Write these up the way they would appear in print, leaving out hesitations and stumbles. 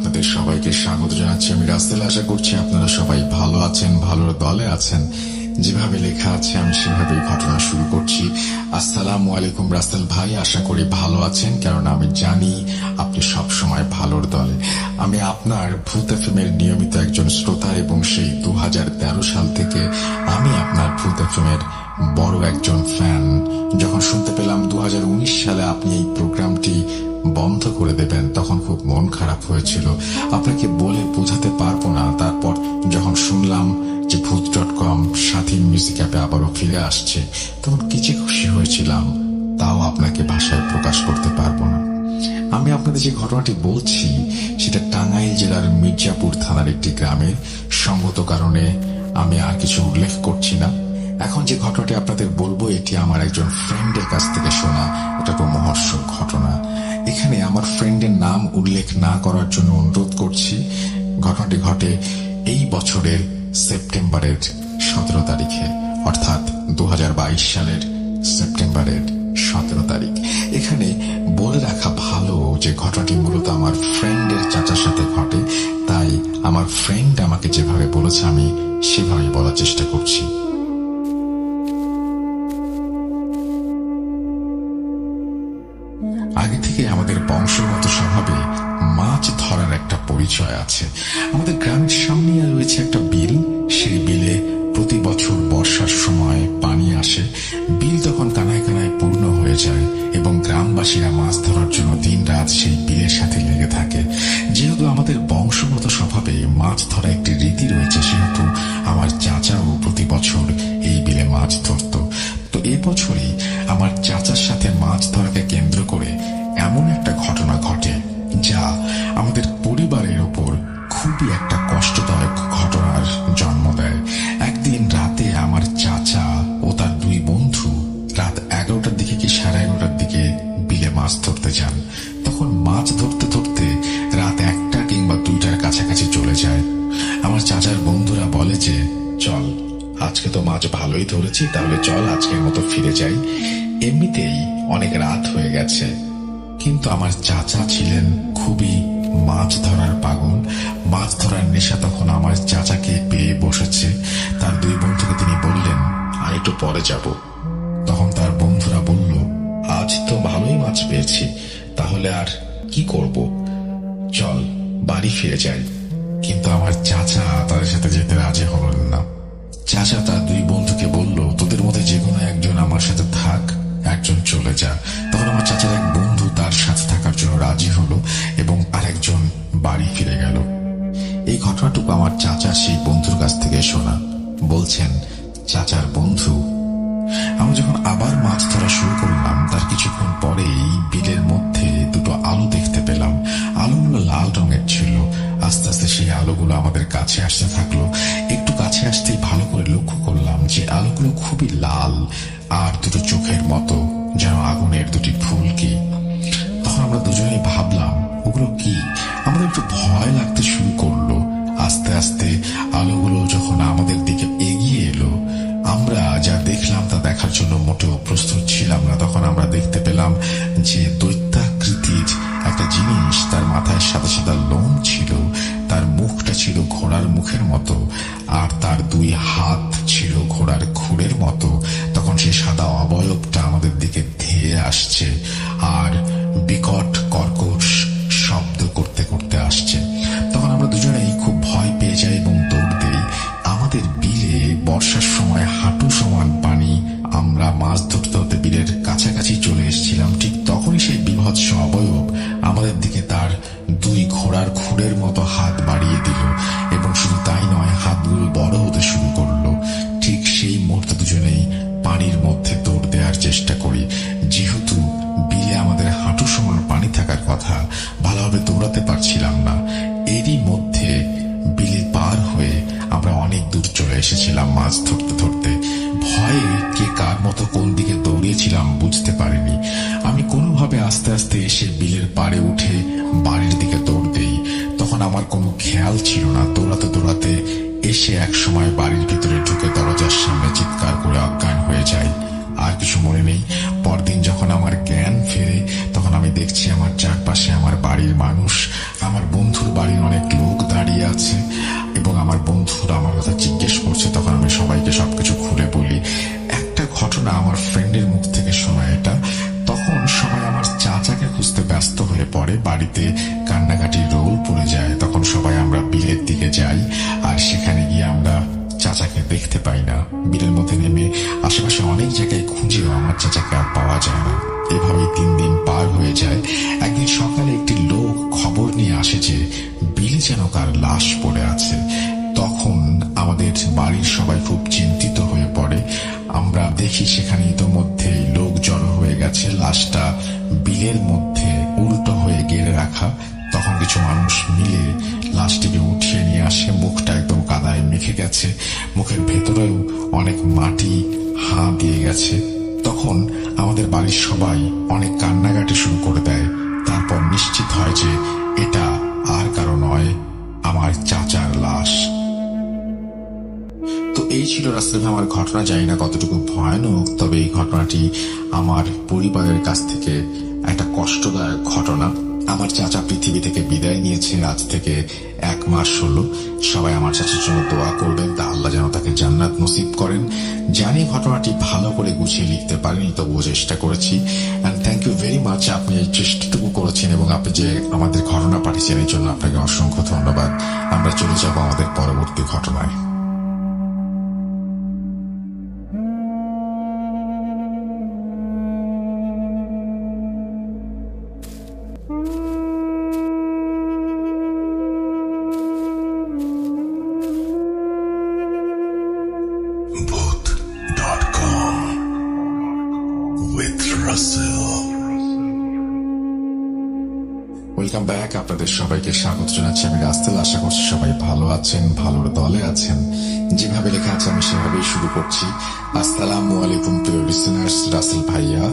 আপনাদের সবাইকে স্বাগত জানাচ্ছি। আমি রাসেল। আশা করছি আপনারা সবাই ভালো আছেন, ভালোর দলে আছেন। যেভাবে লেখা আছে আমি সেভাবেই ঘটনা শুরু করছি। আসসালামু আলাইকুম রাসেল ভাই, আশা করি ভালো আছেন, কারণ আমি জানি আপনি সব সময় ভালোর দলে। আমি আপনার ভূত এফএমের নিয়মিত একজন শ্রোতা এবং সেই 2013 সাল থেকে আমি আপনার ভূত এফএমের বড় একজন ফ্যান। যখন শুনতে পেলাম 2019 সালে আপনি এই প্রোগ্রামটি বন্ধ করে দেবেন, তখন খুব মন খারাপ হয়েছিল, আপনাকে বলে বোঝাতে পারবো না। তারপর যখন শুনলাম যে ভূত.com স্বাধীন মিউজিক অ্যাপে আবারও ফিরে আসছে, তখন কিছু খুশি হয়েছিলাম, তাও আপনাকে ভাষায় প্রকাশ করতে পারবো না। আমি আপনাদের যে ঘটনাটি বলছি সেটা টাঙ্গাইল জেলার মির্জাপুর থানার একটি গ্রামের। সঙ্গত কারণে আমি আর কিছু উল্লেখ করছি না। এখন যে ঘটনাটি আপনাদের বলবো এটি আমার একজন ফ্রেন্ডের কাছ থেকে শোনা একটা রোমহর্ষক ঘটনা। এখানে আমার ফ্রেন্ডের নাম উল্লেখ না করার জন্য অনুরোধ করছি। ঘটনাটি ঘটে এই বছরের সেপ্টেম্বরের 17 তারিখে, অর্থাৎ 2022 সালের সেপ্টেম্বরের 17 তারিখ। এখানে বলে রাখা ভালো যে ঘটনাটি মূলত আমার ফ্রেন্ডের চাচার সাথে ঘটে, তাই আমার ফ্রেন্ড আমাকে যেভাবে বলেছে আমি সেভাবেই বলার চেষ্টা করছি। আগে থেকে আমাদের বংশগত স্বভাবে মাছ ধরার একটা পরিচয় আছে। আমাদের গ্রামের সামনে রয়েছে একটা বিল। সেই বিলে প্রতি বছর বর্ষার সময় পানি আসে। বিল তখন কানায় কানায় পূর্ণ হয়ে যায় এবং গ্রামবাসীরা মাছ ধরার জন্য দিন রাত সেই বিলের সাথে লেগে থাকে। যেহেতু আমাদের বংশগত স্বভাবে মাছ ধরা একটি রীতি রয়েছে, সেহেতু আমার চাচাও প্রতি বছর এই বিলে মাছ ধরত। তো এবছরই আমার চাচার সাথে মাছ ধরাকে কেন্দ্র করে এমন একটা ঘটনা ঘটে যা আমাদের পরিবারের ওপর খুবই একটা কষ্টদায়ক ঘটনার জন্ম দেয়। একদিন রাতে আমার চাচা ও তার দুই বন্ধু রাত 11টার দিকে কি 11:30টার দিকে বিলে মাছ ধরতে যান। তখন মাছ ধরতে ধরতে রাত 1টা কিংবা 2টার কাছাকাছি চলে যায়। আমার চাচার বন্ধুরা বলে যে, চল আজকে তো মাছ ভালোই ধরেছি, তাহলে চল আজকের মতো ফিরে যাই, এমনিতেই অনেক রাত হয়ে গেছে। কিন্তু আমার চাচা ছিলেন খুবই মাছ ধরার পাগল। মাছ ধরার নেশা তখন আমার চাচাকে পেয়ে বসেছে। তার দুই বন্ধুকে তিনি বললেন, আর একটু পরে যাব। তখন তার বন্ধুরা বলল, আজ তো ভালোই মাছ পেয়েছি, তাহলে আর কি করব, চল বাড়ি ফিরে যাই। কিন্তু আমার চাচা তাদের সাথে যেতে রাজি হলেন না। চাচা তার দুই বন্ধুকে বলল, তোদের মধ্যে যে কোনো একজন আমার সাথে থাক, একজন চলে যা। তখন আমার চাচার এক বন্ধু তার সাথে থাকার জন্য রাজি হলো এবং আরেকজন বাড়ি ফিরে গেল। এই ঘটনাটুকু আমার চাচা সেই বন্ধুর কাছ থেকে শোনা। বলছেন চাচার বন্ধু, আমি যখন আবার মাছ ধরা শুরু করলাম তার কিছুক্ষণ পরেই বিলের মধ্যে দুটো আলো দেখতে পেলাম। আলোগুলো লাল রঙের ছিল। আস্তে আস্তে সেই আলোগুলো আমাদের কাছে আসতে থাকলো। একটু কাছে আসতেই ভালো করে লক্ষ্য করলাম যে আলোগুলো খুবই লাল আর দুটো চোখের মতো, যেন আগুনের দুটি ফুলকি। তখন আমরা দুজনেই ভাবলাম ওগুলো কি। আমাদের একটু ভয় লাগতে শুরু করলো। আস্তে আস্তে আলোগুলো যখন আমাদের দিকে এগিয়ে এলো, আমরা যা দেখলাম তা দেখার জন্য মোটেও প্রস্তুত ছিলাম না। তখন আমরা দেখতে পেলাম যে দৈত্যাকৃতির একটা জিনিস, তার মাথায় সাদা সাদা লোম ছিল, তার মুখটা ছিল ঘোড়ার মুখের মতো, আর তার দুই হাত ছিল ঘোড়ার খুরের মতো। তখন সেই সাদা অবয়বটা আমাদের দিকে ধেয়ে আসছে আর বিকট কর্কশ শব্দ করতে করতে আসছে। তখন আমরা দুজনেই খুব ভয় পেয়ে যাই এবং দৌড় দেই। আমাদের বিলে বর্ষার সময় হাঁটু সমান পানি। আমরা মাছ ধরতে ধরতে বিলের কাছাকাছি চলে এসেছিলাম। ঠিক তখনই সেই বিভৎস অবয়ব আমাদের দিকে তার দুই ঘোড়ার খুরের মতো হাত বাড়িয়ে দিল এবং শুধু তাই নয়, হাতগুলো বড় হতে শুরু করলো। ঠিক সেই মুহূর্তে দুজনেই পানির মধ্যে দৌড় দেওয়ার চেষ্টা করি। যেহেতু বিলে আমাদের হাঁটু সমান পানি থাকার কথা, ভালোভাবে দৌড়াতে পারছিলাম না। এরই মধ্যে বিলে পার হয়ে আমরা অনেক দূর চলে এসেছিলাম মাছ ধরতে ধরতে। ভয়ে কে কার মতো কোন দিকে দৌড়িয়েছিলাম বুঝতে পারিনি। আমি কোনোভাবে আস্তে আস্তে এসে বিলের পাড়ে উঠে বাড়ির দিকে দৌড় দেই। তখন আমার কোনো খেয়াল ছিল না। দৌড়াতে দৌড়াতে এসে এক সময় বাড়ির ভিতরে ঢুকে দরজার সামনে চিৎকার করে অজ্ঞান হয়ে যায়। আর কিছু মনে নেই। পরদিন যখন আমার জ্ঞান ফেরে তখন আমি দেখছি আমার চারপাশে আমার বাড়ির মানুষ, আমার বন্ধুর বাড়ির দাঁড়িয়ে আছে এবং আমার বন্ধুরা আমার কথা জিজ্ঞেস করছে। তখন আমি সবাইকে সবকিছু খুলে বলি। একটা ঘটনা আমার ফ্রেন্ডের মুখ থেকে শোনা এটা। তখন সবাই আমার চাচাকে খুঁজতে ব্যস্ত হয়ে পড়ে, বাড়িতে কান্নাকাটির রোল পড়ে যায়। তখন সবাই আমরা বিলের দিকে যাই, আর সেখানে গিয়ে আমরা চাচাকে দেখতে পাই না। বিলের মধ্যে নেমে আশেপাশে অনেক জায়গায় খুঁজেও আমার চাচাকে আর পাওয়া যায় না। এভাবেই 3 দিন পার হয়ে যায়। একদিন সকালে একটি লোক খবর নিয়ে আসে যে বিলে যেন কার লাশ পড়ে আছে। তখন আমাদের বাড়ির সবাই খুব চিন্তিত হয়ে পড়ে। আমরা দেখি সেখানে ইতোমধ্যে লোক জড়ো হয়ে গেছে, লাশটা বিলের মধ্যে উল্টো হয়ে গেড়ে রাখা। তখন কিছু মানুষ মিলে লাশটিকে উঠিয়ে নিয়ে আসে। মুখটা একদম কাদায় মেখে গেছে, মুখের ভেতরেও অনেক মাটি হাঁ দিয়ে গেছে। তখন আমাদের বাড়ির সবাই অনেক কান্নাকাটি শুরু করে দেয়। তারপর নিশ্চিত হয় যে এটা আর কারো নয়, আমার চাচার লাশ। তো এই ছিল রাসেল ভাই আমার ঘটনা। জানি না কতটুকু ভয়ানক, তবে এই ঘটনাটি আমার পরিবারের কাছ থেকে একটা কষ্টদায়ক ঘটনা। আমার চাচা পৃথিবী থেকে বিদায় নিয়েছে আজ থেকে 1 মাস হলো। সবাই আমার চাচার জন্য দোয়া করবেন, তা আল্লাহ যেন তাকে জান্নাত নসিব করেন। জানি ঘটনাটি ভালো করে গুছিয়ে লিখতে পারিনি, তবুও চেষ্টা করেছি। And thank you very much, আপনি এই চেষ্টাটুকু করেছেন এবং আপনি যে আমাদের ঘটনা পাঠিয়েছেন এর জন্য আপনাকে অসংখ্য ধন্যবাদ। আমরা চলে যাব আমাদের পরবর্তী ঘটনায়। Voot.com with Russell. Welcome back, আপনাদের সবাইকে স্বাগত জানাচ্ছি আমি রাসেল। আশা করছি সবাই ভালো আছেন, ভালোর দলে আছেন। যেভাবে লেখা আছে আমি সেভাবেই শুরু করছি। আসসালামু আলাইকুম প্রিয় লিসেনার্স, রাসেল ভাইয়া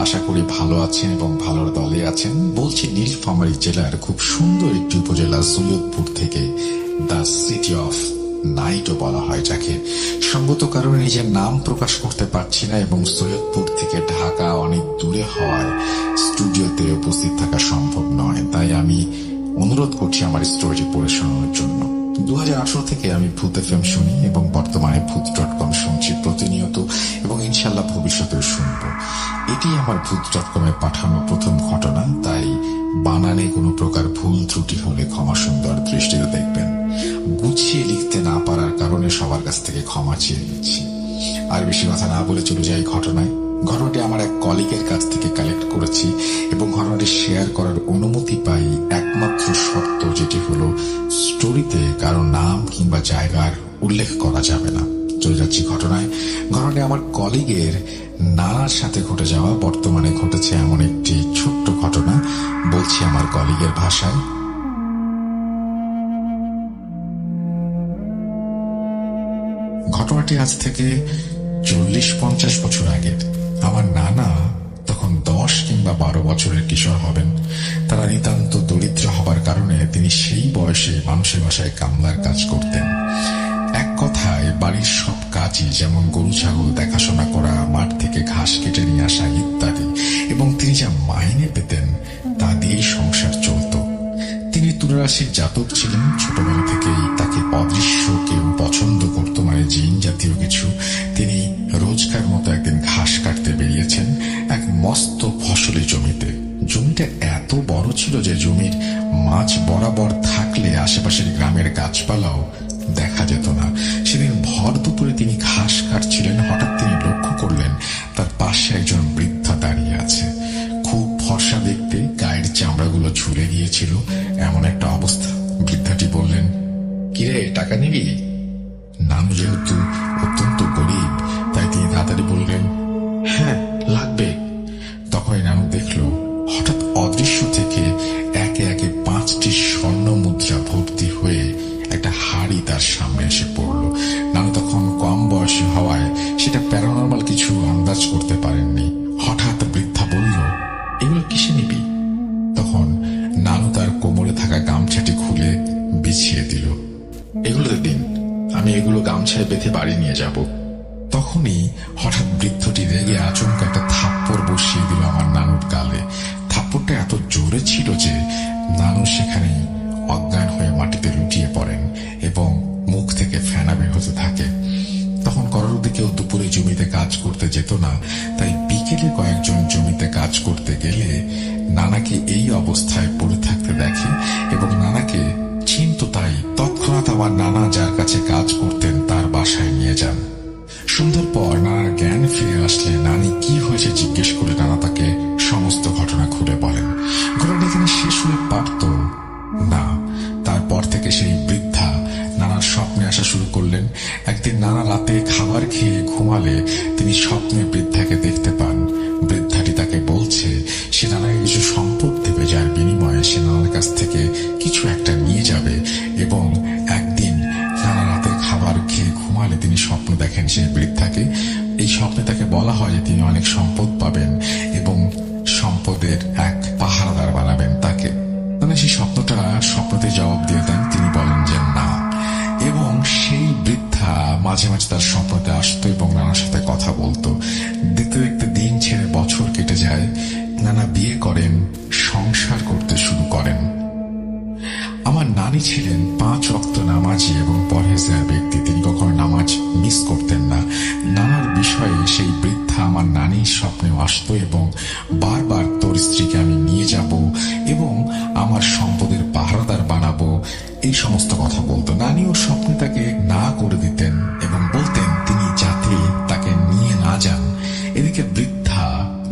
আশা করি ভালো আছেন এবং ভালোর দলে আছেন। বলছি নীলফামারী জেলার খুব সুন্দর একটি উপজেলা সৈয়দপুর থেকে, দ্য সিটি অফ নাইটও বলা হয় যাকে। সঙ্গত কারণে নিজের নাম প্রকাশ করতে পারছি না এবং সৈয়দপুর থেকে ঢাকা অনেক দূরে হওয়ায় স্টুডিওতে উপস্থিত থাকা সম্ভব নয়। তাই আমি অনুরোধ করছি আমার স্টোরি পড়ে শোনানোর জন্য। 2018 থেকে আমি ভূত FM শুনি এবং বর্তমানে ভূত.com শুনছি প্রতিনিয়ত এবং ইনশাল্লাহ ভবিষ্যতেও শুনব। এটি আমার ভূত.com-এ পাঠানো প্রথম ঘটনা, তাই বানানে কোনো প্রকার ভুল ত্রুটি হলে ক্ষমা সুন্দর দৃষ্টিতে দেখবেন। গুছিয়ে লিখতে না পারার কারণে সবার কাছ থেকে ক্ষমা চেয়ে নিচ্ছি। আর বেশি কথা না বলে চলে যাই ঘটনায়। ঘটনাটি আমার এক কলিগের কাছ থেকে কালেক্ট করেছি এবং ঘটনাটি শেয়ার করার অনুমতি পাই একমাত্র শর্ত, যেটি হলো স্টোরিতে কারো নাম কিংবা জায়গার উল্লেখ করা যাবে না। চলে যাচ্ছি ঘটনায়। ঘটনাটি আমার কলিগের নানার সাথে ঘটে যাওয়া বর্তমানে ঘটেছে এমন একটি ছোট্ট ঘটনা। বলছি আমার কলিগের ভাষায়। ঘটনাটি আজ থেকে 40-50 বছর আগের। আমার নানা তখন 10 কিংবা 12 বছরের কিশোর হবেন। তারা নিতান্ত দরিদ্র হবার কারণে তিনি সেই বয়সে মানুষের বাসায় কামলার কাজ করতেন। এক কথায় বাড়ির সব কাজই, যেমন গরু ছাগল দেখাশোনা করা, মাঠ থেকে ঘাস কেটে নিয়ে আসা ইত্যাদি, এবং তিনি যা মাইনে পেতেন তা দিয়েই সংসার চলত। তিনি তুলারাশির জাতক ছিলেন। ছোটবেলা থেকেই তাকে অদৃশ্য কেউ পছন্দ করত, মানে জিন জাতীয় কিছু। তিনি রোজকার মতো একদিন ঘাস কাটতে বেরিয়েছেন এক মস্ত ফসলি জমিতে। জমিটা এত বড় ছিল যে জমির মাঝ বরাবর থাকলে আশেপাশের গ্রামের গাছপালাও দেখা যেত না। সেদিন ভর দুপুরে তিনি ঘাস কাটছিলেন। হঠাৎ তিনি লক্ষ্য করলেন তার পাশে একজন বৃদ্ধা দাঁড়িয়ে আছে। খুব ফর্সা দেখতে, গায়ের চামড়াগুলো ঝুলে গিয়েছিল, এমন একটা অবস্থা। বৃদ্ধাটি বললেন, কিরে টাকা নিবি? নানু যেহেতু অত্যন্ত গরিব, তাই তিনি তাড়াতাড়ি বললেন, হ্যাঁ লাগবে। তখনই নানু দেখল হঠাৎ অদৃশ্য থেকে একে একে 5টি স্বর্ণ মুদ্রা ভর্তি হয়ে একটা হাড়ি তার সামনে এসে পড়ল। নানু তখন কম বয়সী হওয়ায় সেটা প্যারানর্মাল কিছু আন্দাজ করতে পারেননি। হঠাৎ বৃদ্ধা বলল, এগুলো কিসে নিবি? তখন নানু তার কোমরে থাকা গামছাটি খুলে বিছিয়ে দিল। এগুলোতে দিন, আমি এগুলো গামছায় বেঁধে বাড়ি নিয়ে যাব। তখনই হঠাৎ বৃদ্ধটি রেগে আচমকা একটা থাপ্পড় বসিয়ে দিল আমার নানুর গালে। থাপ্পড়টা এত জোরে ছিল যে নানু সেখানেই অজ্ঞান হয়ে মাটিতে লুটিয়ে পড়েন। জমিতে কাজ করতে যেত না, তাই বিকেলে কয়েকজন জমিতে কাজ করতে গেলে নানাকে এই অবস্থায় পড়ে থাকতে দেখে এবং নানাকে চিনত। তাই তৎক্ষণাৎ আমার নানা যার কাছে কাজ করতেন তার বাসায় নিয়ে যান। সন্ধ্যার পর নানার জ্ঞান ফিরে আসলে নানি কি হয়েছে জিজ্ঞেস করে নানা তাকে সমস্ত ঘটনা খুলে বলেন। ঘটনাটা এখানে শেষ হয়ে পারত না। তারপর থেকে সেই বৃদ্ধা নানার স্বপ্নে আসা শুরু করলেন। একদিন নানা রাতে খাবার খেয়ে ঘুমালে তিনি স্বপ্নে বৃদ্ধাকে দেখতে পান। বৃদ্ধাটি তাকে বলছে সে নানাকে কিছু সম্পদ দেবে, যার বিনিময়ে সে নানার কাছ থেকে কিছু একটা নিয়ে যাবে। এবং একদিন নানা রাতে খাবার খেয়ে ঘুমালে তিনি স্বপ্ন দেখেন সেই বৃদ্ধাকে। এই স্বপ্নে তাকে বলা হয় যে তিনি অনেক সম্পদ পাবেন এবং সম্পদের এক পাহারাদার বানাবেন তাকে। মানে সেই স্বপ্নতে জবাব দিয়ে দেন, তিনি বলেন যে না। এবং সেই বৃদ্ধা মাঝে মাঝে তার স্বপ্নতে আসতো এবং নানার সাথে কথা বলতো। দেখতে দেখতে দিন ছেড়ে বছর কেটে যায়। নানা বিয়ে করেন, সংসার করতে শুরু করেন। আমার নানি ছিলেন 5 ওয়াক্ত নামাজি এবং পরহেজগার ব্যক্তি। তিনি কখনো নামাজ মিস করতেন না। নানার বিষয়ে সেই বৃদ্ধা আমার নানির স্বপ্নেও আসতো এবং বারবার তোর স্ত্রীকে আমি নিয়ে যাব এবং আমার সম্পদের পাহারাদার বানাবো, এই সমস্ত কথা বলতো। নানিও স্বপ্নে তাকে না করে দিতেন এবং বলতেন তিনি যাতে তাকে নিয়ে না যান। এদিকে বৃদ্ধা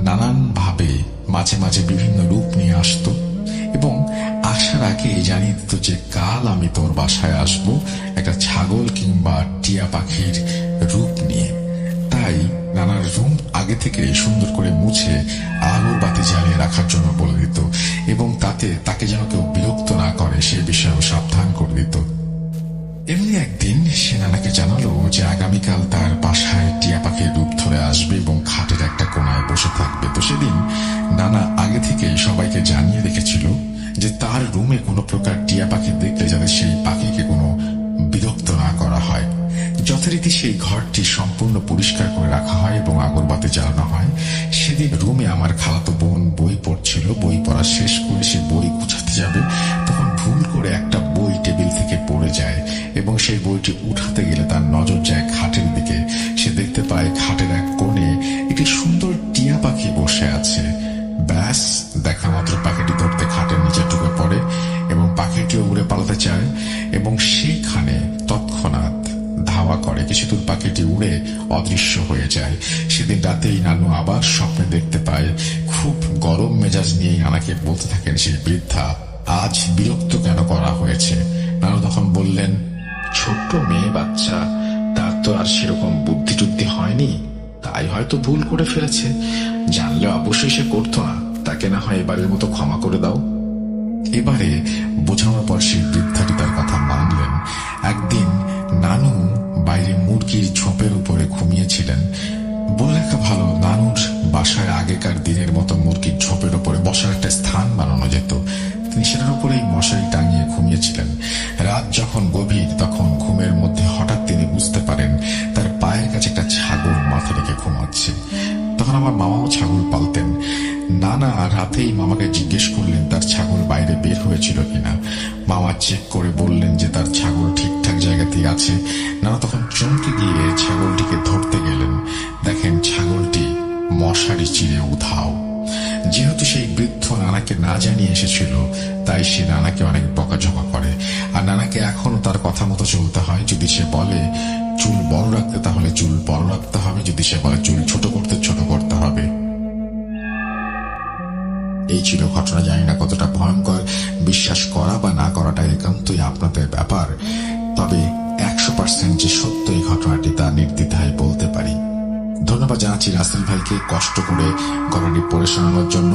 নানান ভাবে মাঝে মাঝে বিভিন্ন রূপ নিয়ে আসতো এবং আসার আগে জানিয়ে দিত যে কাল আমি তোর বাসায় আসব একটা ছাগল কিংবা টিয়া পাখির রূপ নিয়ে। তাই নানার রুম আগে থেকে সুন্দর করে মুছে আলোর বাতি জ্বালিয়ে রাখার জন্য বলে দিত এবং তাতে তাকে যেন কেউ বিরক্ত না করে সে বিষয়েও সাবধান করে দিত। এমনি একদিন সে নানাকে জানালো যে আগামীকাল তার বাসায় টিয়া পাখির রূপ ধরে আসবে এবং খাটের একটা কোনায় বসে থাকবে। তো সেদিন নানা আগে থেকে সবাইকে জানিয়ে রেখেছিল যে তার রুমে কোনো প্রকার টিয়া পাখি দেখলে যাতে সেই পাখিকে কোনো বিরক্ত না করা হয়। যথারীতি সেই ঘরটি সম্পূর্ণ পরিষ্কার করে রাখা হয় এবং আগরবাতি জ্বালানো হয়। সেদিন রুমে আমার খালাতো বোন বই পড়ছিল। বই পড়া শেষ করে সে বই গুছাতে যাবে, তখন ভুল করে একটা বই টেবিল থেকে পড়ে যায় এবং সেই বইটি উঠাতে গেলে তার নজর যায় খাটের দিকে। সে দেখতে পায় খাটের এক কোণে একটি সুন্দর টিয়া পাখি বসে আছে। ব্যাস, দেখা মাত্র পাখিটি ধরতে খাটের নিচে ঢুকে পড়ে এবং পাখিটিও উড়ে পালাতে চায় এবং সেইখানে তৎক্ষণাৎ ধাওয়া করে। কিছু দূর পাখিটি উড়ে অদৃশ্য হয়ে যায়। সেদিন রাতেই নানু আবার স্বপ্নে দেখতে পায়। খুব গরম মেজাজ নিয়ে নানাকে বলতে থাকেন সেই বৃদ্ধা, আজ বিরক্ত কেন করা হয়েছে? নানু তখন বললেন, ছোট্ট মেয়ে বাচ্চা, তার তো আর সেরকম বুদ্ধি টুদ্ধি হয়নি, তাই হয়তো ভুল করে ফেলেছে। জানলে অবশ্যই সে করতো না, তাকে না হয় এবারের মতো ক্ষমা করে দাও। এবারে বোঝানোর পর সেই বৃদ্ধাটি তার কথা মানলেন। একদিন নানু বাইরে মুরগির ঝোপের উপরে ঘুমিয়েছিলেন। বলে রাখা ভালো, নানুর বাসায় আগেকার দিনের মতো মুরগির ঝোপের উপরে বসার একটা স্থান বানানো যেত। তিনি সেটার উপরেই মশারি টাঙিয়ে ঘুমিয়েছিলেন। রাত যখন গভীর তখন ঘুমের মধ্যে হঠাৎ তিনি বুঝতে পারেন তার পায়ের কাছে একটা ছাগল মাথা রেখে ঘুমাচ্ছে। তখন আমার মামাও ছাগল পালতেন। নানা রাতেই মামাকে জিজ্ঞেস করলেন তার ছাগল বাইরে বের হয়েছিল কিনা। মামা চেক করে বললেন যে তার ছাগল ঠিকঠাক জায়গাতেই আছে। নানা তখন চমকে গিয়ে ছাগলটিকে ধরতে গেলেন। দেখেন ছাগলটি মশারি চিরে উধাও। যেহেতু সেই বৃদ্ধ নানাকে না জানিয়ে এসেছিল, তাই সে নানাকে অনেক বকাঝকা করে। আর নানাকে এখনো তার কথা মতো চলতে হয়। যদি সে বলে চুল বড় রাখতে, তাহলে চুল বড় রাখতে হবে। যদি সে বলে চুল ছোট করতে, ছোট করতে হবে। এই ছিল ঘটনা। জানি না কতটা ভয়ঙ্কর, বিশ্বাস করা বা না করাটা একান্তই আপনাদের ব্যাপার। তবে 100% যে সত্য এই ঘটনাটি তা নির্দ্বিধায় বলতে পারি। ধন্যবাদ জানাচ্ছি রাসেল ভাইকে কষ্ট করে গল্পটি পড়ে শোনানোর জন্য।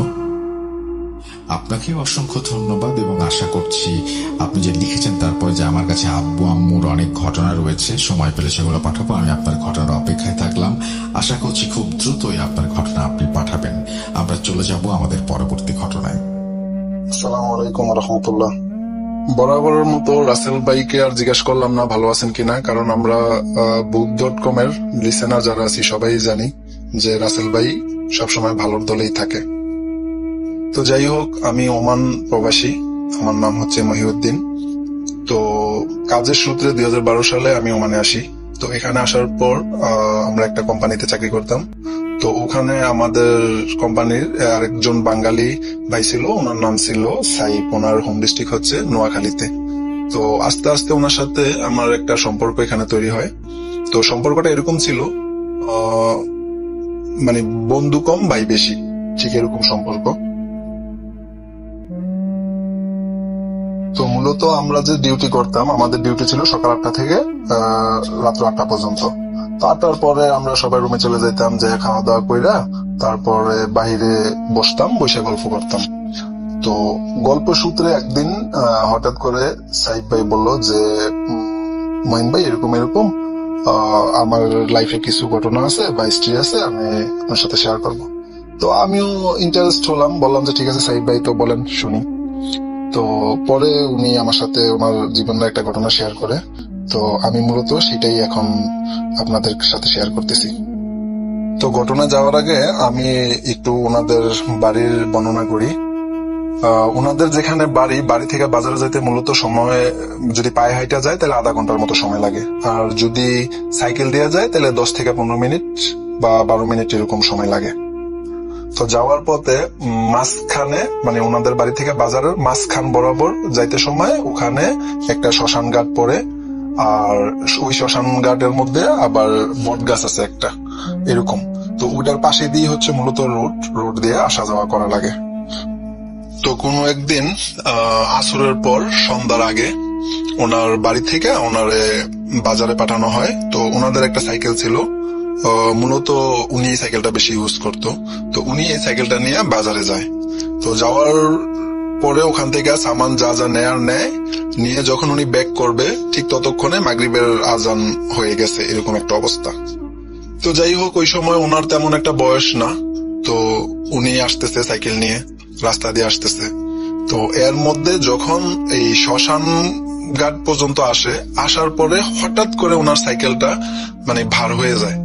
আপনাকে অসংখ্য ধন্যবাদ এবং আশা করছি আপনি যে লিখেছেন তারপরে যে আমার কাছে আব্বু আম্মুর অনেক ঘটনা রয়েছে, সময় পেলে সেগুলো পাঠাবো। আমি আপনার ঘটনার অপেক্ষায় থাকলাম। আশা করছি খুব দ্রুতই আপনার ঘটনা আপনি পাঠাবেন। আমরা চলে যাব আমাদের পরবর্তী ঘটনায়। আসসালামু আলাইকুম রহমতুল্লাহ। বরাবরের মতো রাসেল ভাইকে আর জিজ্ঞাসা করলাম না ভালো আছেন কিনা, কারণ আমরা book.com এর লিসেনার যারা আছি সবাই জানি যে রাসেল ভাই সবসময় ভালোর দলেই থাকে। তো যাই হোক, আমি ওমান প্রবাসী, আমার নাম হচ্ছে মহিউদ্দিন। তো কাজের সূত্রে 2012 সালে আমি ওমানে আসি। তো এখানে আসার পর আমরা একটা কোম্পানিতে চাকরি করতাম। তো ওখানে আমাদের কোম্পানির আরেকজন বাঙালি ভাই ছিল, ওনার নাম ছিল সাইফ, ওনার হোম ডিস্ট্রিক্ট হচ্ছে নোয়াখালীতে। তো আস্তে আস্তে ওনার সাথে আমার একটা সম্পর্ক এখানে তৈরি হয়। তো সম্পর্কটা এরকম ছিল মানে বন্ধু কম ভাই বেশি, ঠিক এরকম সম্পর্ক। তো মূলত আমরা যে ডিউটি করতাম, আমাদের ডিউটি ছিল সকাল 8টা থেকে রাত্র 8টা পর্যন্ত। তো 8টার পরে আমরা সবাই রুমে চলে যেতাম, যে খাওয়া দাওয়া কইরা তারপরে বাইরে বসতাম, বসে গল্প করতাম। তো গল্প সূত্রে একদিন হঠাৎ করে সাইফ ভাই বললো যে মহিন ভাই এরকম এরকম আমার লাইফে কিছু ঘটনা আছে বা হিস্ট্রি আছে, আমি আপনার সাথে শেয়ার করবো। তো আমিও ইন্টারেস্ট হলাম, বললাম যে ঠিক আছে সাইফ ভাই, তো বলেন শুনি। তো পরে উনি আমার সাথে ওনার জীবনের একটা ঘটনা শেয়ার করে। তো আমি মূলত সেটাই এখন আপনাদের সাথে শেয়ার করতেছি। তো ঘটনা যাওয়ার আগে আমি একটু ওনাদের বাড়ির বর্ণনা করি। ওনাদের যেখানে বাড়ি থেকে বাজারে যেতে মূলত সময়, যদি পায়ে হাইটা যায় তাহলে আধা ঘন্টার মতো সময় লাগে, আর যদি সাইকেল দেওয়া যায় তাহলে 10 থেকে 15 মিনিট বা 12 মিনিট এরকম সময় লাগে। তো যাওয়ার পথে মাঝখানে, মানে ওনাদের বাড়ি থেকে বাজারের মাঝখান বরাবর যাইতে সময় ওখানে একটা শ্মশান ঘাট পড়ে, আর ওই শ্মশান ঘাটের মধ্যে আবার বট গাছ আছে একটা এরকম। তো ওটার পাশে দিয়ে হচ্ছে মূলত রোড দিয়ে আসা যাওয়া করা লাগে। তো কোনো একদিন আসরের পর সন্ধ্যার আগে ওনার বাড়ি থেকে ওনারে বাজারে পাঠানো হয়। তো ওনাদের একটা সাইকেল ছিল, মূলত উনি এই সাইকেলটা বেশি ইউজ করতো। তো উনি এই সাইকেলটা নিয়ে বাজারে যায়। তো যাওয়ার পরে ওখান থেকে সামান যা যা নেয়, নিয়ে যখন উনি ব্যাক করবে ঠিক ততক্ষণে মাগরিবের আজান হয়ে গেছে, এরকম একটা অবস্থা। তো যাই হোক, ওই সময় ওনার তেমন একটা বয়স না। তো উনি আসতেছে সাইকেল নিয়ে, রাস্তা দিয়ে আসতেছে। তো এর মধ্যে যখন এই শ্মশান ঘাট পর্যন্ত আসার পরে হঠাৎ করে ওনার সাইকেলটা মানে ভার হয়ে যায়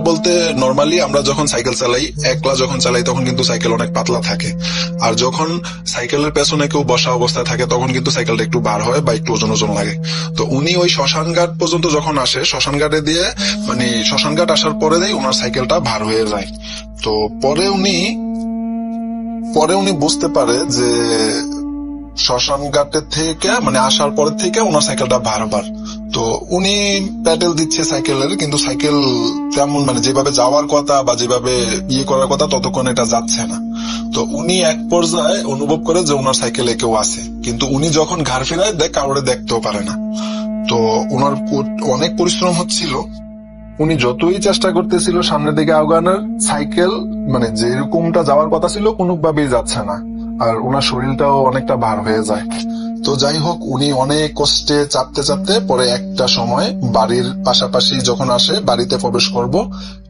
বলতে, নর্মালি আমরা যখন সাইকেল চালাই, একলা যখন চালাই তখন কিন্তু সাইকেল অনেক পাতলা থাকে, আর যখন সাইকেলের পেছনে কেউ বসা অবস্থায় থাকে তখন কিন্তু সাইকেলটা একটু ভার হয় বা একটু ওজন ওজন লাগে। তো উনি ওই শ্মশান ঘাট পর্যন্ত যখন আসে, শ্মশান ঘাটে দিয়ে মানে শ্মশান ঘাট আসার পরে দিয়ে ওনার সাইকেলটা ভার হয়ে যায়। তো পরে উনি বুঝতে পারে যে শ্মশান ঘাটের থেকে মানে আসার পর থেকে ওনার সাইকেলটা বারবার। তো উনি প্যাডেল দিচ্ছে সাইকেলের, কিন্তু সাইকেল তেমন মানে যেভাবে যাওয়ার কথা বা যেভাবে করার কথা ততক্ষণ এটা যাচ্ছে না। তো উনি এক পর্যায়ে অনুভব করে যে ওনার সাইকেলে কেউ আছে, কিন্তু উনি যখন ঘাড় ফেরায় কাউরে দেখতেও পারে না। তো ওনার অনেক পরিশ্রম হচ্ছিল, উনি যতই চেষ্টা করতেছিল সামনের দিকে আগানোর, সাইকেল মানে যেরকমটা যাওয়ার কথা ছিল কোনোভাবেই যাচ্ছে না, আর ওনার শরীরটাও অনেকটা ভার হয়ে যায়। তো যাই হোক, উনি অনেক কষ্টে চাপতে পরে একটা সময় বাড়ির পাশাপাশি যখন আসে, বাড়িতে প্রবেশ করব,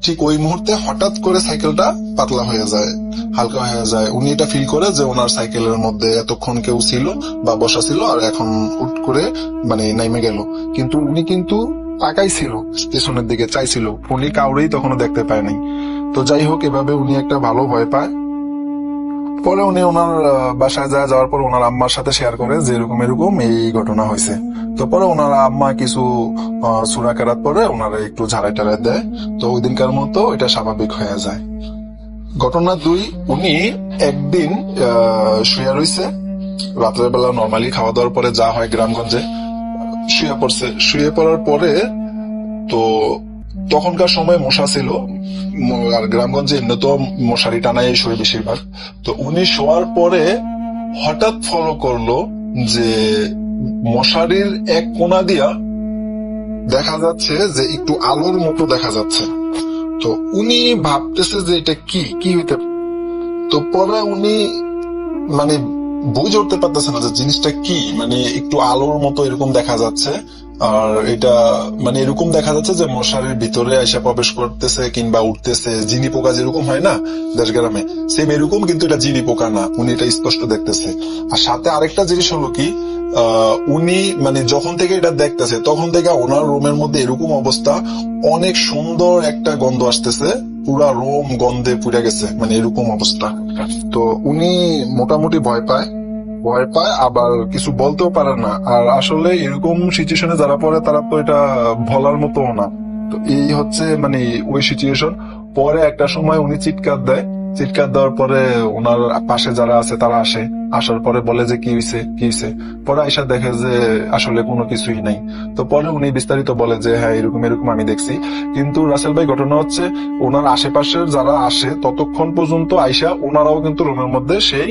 ঠিক ওই মুহূর্তে হঠাৎ করে সাইকেলটা পাতলা হয়ে যায়, হালকা হয়ে যায়। উনি এটা ফিল করে যে ওনার সাইকেলের মধ্যে এতক্ষণ কেউ ছিল বা বসা ছিল, আর এখন হুট করে মানে নাইমে গেল। কিন্তু উনি কিন্তু তাকাইছিল পেছনের দিকে, চাইছিল, উনি কাউরেই তখনও দেখতে পায় নাই। তো যাই হোক, এভাবে উনি একটা ভালো ভয় পায়। পরে উনি ওনার বাসায় যাওয়ার পর ওনার আম্মার সাথে শেয়ার করে যে এরকম এই ঘটনা হয়েছে। তো পরে ওনার আম্মা কিছু সূরা কেরাত পরে ওনারা একটু ঝাড়াই টাড়াই দেয়। তো ওই দিনকার মতো এটা স্বাভাবিক হয়ে যায়। ঘটনা 2, উনি একদিন শুয়ে রয়েছে রাত্রের বেলা, নর্মালি খাওয়া দাওয়ার পরে যা হয় গ্রামগঞ্জে, শুয়ে পড়ছে। শুয়ে পড়ার পরে তো তখনকার সময় মশা ছিল, আর গ্রামগঞ্জে এমনি তো মশারি টানাই শুয়ে বেশিরভাগ। তো উনি শোয়ার পরে হঠাৎ ফলো করলো যে মশারির এক কোণা দিয়া দেখা যাচ্ছে যে একটু আলোর মতো দেখা যাচ্ছে। তো উনি ভাবতেছে যে এটা কি হইতে। তো পরে উনি মানে বুঝে উঠতে পারতেছে না যে জিনিসটা কি, মানে একটু আলোর মতো এরকম দেখা যাচ্ছে, আর এটা মানে এরকম দেখা যাচ্ছে যে মশারির ভিতরে এসে প্রবেশ করতেছে কিংবা উঠতেছে। জিনি পোকা যেরকম হয় না দেশ গ্রামে, সেম এরকম, কিন্তু এটা জিনি পোকা না, উনি এটা স্পষ্ট দেখতেছে। আর সাথে আরেকটা জিনিস হলো কি, উনি মানে যখন থেকে এটা দেখতেছে তখন থেকে ওনার রুমের মধ্যে এরকম অবস্থা, অনেক সুন্দর একটা গন্ধ আসতেছে, পুরা রুম গন্ধে পুড়ে গেছে, মানে এরকম অবস্থা। তো উনি মোটামুটি ভয় পায়। ভয় পায়, আবার কিছু বলতেও পারে না। আর আসলে এরকম সিচুয়েশনে যারা পড়ে তারা তো এটা বলার মতো না। তো এই হচ্ছে মানে ওই সিচুয়েশন। পরে একটা সময় উনি চিৎকার দেয়, চিৎকার দেওয়ার পরে ওনার পাশে যারা আছে তারা আসে, আসার পরে বলে যে কি হয়েছে কি হয়েছে। পরে আয়সা দেখে যে আসলে কোনো কিছুই নাই। তো পরে উনি বিস্তারিত বলে যে হ্যাঁ এরকম এরকম আমি দেখছি। কিন্তু রাসেল ভাই ঘটনা হচ্ছে ওনার আশেপাশের যারা আসে ততক্ষণ পর্যন্ত আয়সা ওনারাও কিন্তু রুমের মধ্যে সেই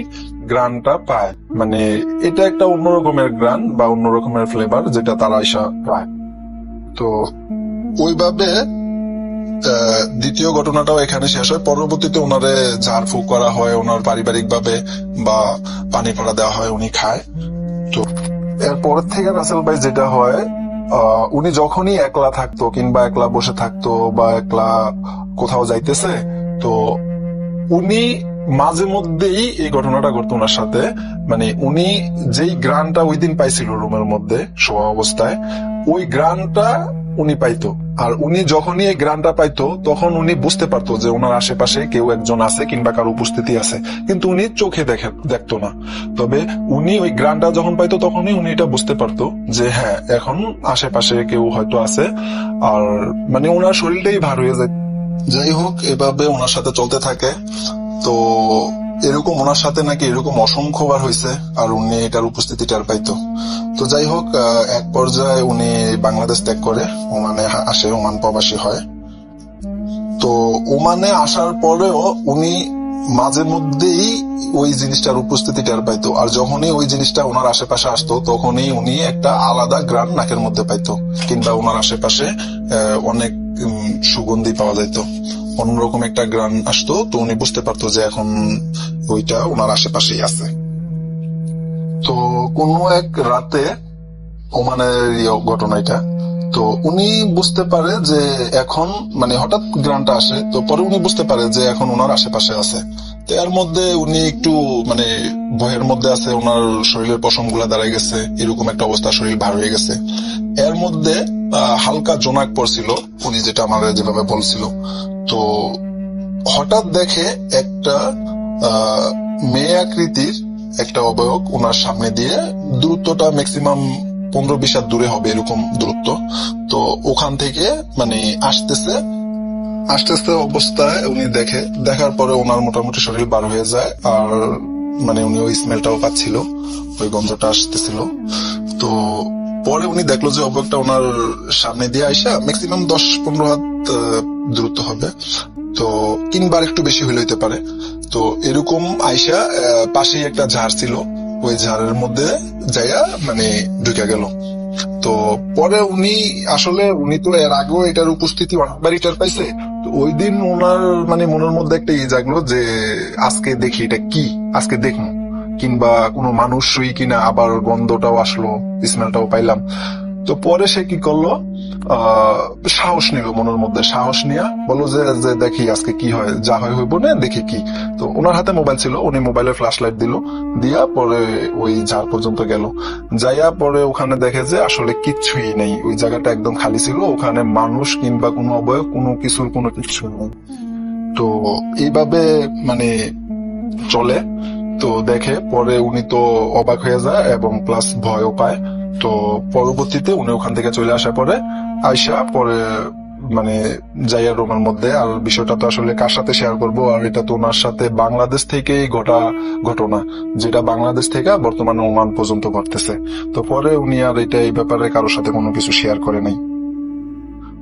গ্রানটা পায়। মানে এটা একটা অন্যরকমের গ্রান বা অন্যরকমের ফ্লেভার যেটা তারা আয়সা পায়। তো ওইভাবে দ্বিতীয় ঘটনাটাও এখানে শেষ হয়। পরবর্তীতে ওনারে ঝাড়ফুঁক করা হয়, ওনার পারিবারিক ভাবে বা পানি পড়া দেওয়া হয়, উনি খায়। তো এরপর থেকে রাসেল ভাই যেটা হয়, উনি যখনই একলা থাকতো কিংবা একলা বসে থাকতো বা একলা কোথাও যাইতেছে, তো উনি মাঝে মধ্যেই এই ঘটনাটা ঘটতো ওনার সাথে। মানে উনি যেই গ্রানটা ওই দিন পাইছিল রুমের মধ্যে শোয়া অবস্থায়, ওই গ্রানটা উনি পাইতো। আর উনি যখনই এই গ্রানটা পাইতো তখন উনি বুঝতে পারতো যে ওনার আশেপাশে কেউ একজন আছে কিংবা কারো উপস্থিতি আছে, কিন্তু উনি চোখে দেখতো না। তবে উনি ওই গ্রানটা যখন পাইতো তখনই উনি এটা বুঝতে পারতো যে হ্যাঁ এখন আশেপাশে কেউ হয়তো আছে। আর মানে ওনার শরীরটাই ভার হয়ে যায়। যাই হোক, এভাবে ওনার সাথে চলতে থাকে। তো এরকম ওনার সাথে নাকি এরকম অসংখ্যবার হয়েছে, আর উনি এটার উপস্থিতি টের পাইতো। তো যাই হোক, এক পর্যায়ে উনি বাংলাদেশ ত্যাগ করে ওমানে আসে, ওমান প্রবাসী হয়। তো ওমানে আসার পরেও উনি মাঝে মধ্যেই ওই জিনিসটার উপস্থিতি টের পাইতো। আর যখনই ওই জিনিসটা ওনার আশেপাশে আসতো তখনই উনি একটা আলাদা গ্রান নাকের মধ্যে পাইতো, কিংবা ওনার আশেপাশে অনেক সুগন্ধি পাওয়া যেত, অন্যরকম একটা গ্রান আসতো। তো উনি বুঝতে পারতো যে এখন ওইটা ওনার আশেপাশেই আছে। তো কোনো এক রাতে ওমানের ঘটনা এটা, তো উনি বুঝতে পারে যে এখন মানে হঠাৎ গ্রানটা আসে। তো পরে উনি বুঝতে পারে যে এখন ওনার আশেপাশে আছে। তো এর মধ্যে উনি একটু মানে ভয়ের মধ্যে আছে, ওনার শরীরের পশম গুলা দাঁড়ায় গেছে, এরকম একটা অবস্থা, শরীর ভার হয়ে গেছে। এর মধ্যে হালকা জোনাক পড়ছিল, উনি যেটা আমার যেভাবে বলছিল। তো হঠাৎ দেখে একটা মেয়ে আকৃতির একটা অবয়ব ওনার সামনে দিয়ে, দূরত্বটা ম্যাক্সিমাম 15-20 হাত দূরে হবে এরকম দূরত্ব। তো ওখান থেকে মানে আসতেছে অবস্থায় উনি দেখার পরে ওনার মোটামুটি শরীর বার হয়ে যায়। আর মানে উনি ওই স্মেলটাও পাচ্ছিল, ওই গন্ধটা আসতেছিল। তো পরে উনি দেখলো যে অবয়বটা ওনার সামনে দিয়ে আইসা ম্যাক্সিমাম 10-15 হাত দূরত্ব হবে, তো কিংবা একটু বেশি হলে হইতে পারে। তো এরকম আইসা পাশেই একটা ঝাড় ছিল, ওই ঝাড়ের মধ্যে যাইয়া মানে ঢুকে গেল। তো পরে উনি তো এর আগেও এটার উপস্থিতি অনেকবার টের পাইছে। তো ওই দিন ওনার মানে মনের মধ্যে একটা জাগলো যে আজকে দেখি এটা কি, আজকে দেখবো কিংবা কোনো মানুষই কিনা। আবার গন্ধটাও আসলো, স্মেলটাও পাইলাম। তো পরে সে কি করলো, সাহস নিল, মনের মধ্যে সাহস নিয়ে বললো যে দেখি আজকে কি হয়, যা হয় হইব না, দেখি কি। তো ওনার হাতে মোবাইল ছিল, উনি মোবাইলের ফ্ল্যাশ লাইট দিয়া পরে ওই ঝাড় পর্যন্ত গেল। যাইয়া পরে ওখানে দেখে যে আসলে কিচ্ছুই নেই, ওই জায়গাটা একদম খালি ছিল, ওখানে মানুষ কিংবা কোনো অবয়ব কোনো কিছুর কোনো কিছু নেই। তো এইভাবে মানে চলে। তো দেখে পরে উনি তো অবাক হয়ে যায় এবং প্লাস ভয়ও পায়। তো পরবর্তীতে উনি ওখান থেকে চলে আসা পরে আয়সা পরে মানে যাইয়া রুমের মধ্যে। আর বিষয়টা তো আসলে কার সাথে শেয়ার করব, আর এটা তো ওনার সাথে বাংলাদেশ থেকেই ঘটা ঘটনা, যেটা বাংলাদেশ থেকে বর্তমানে ওমান পর্যন্ত ঘটতেছে। তো পরে উনি আর এটা এই ব্যাপারে কারোর সাথে কোনো কিছু শেয়ার করে নাই।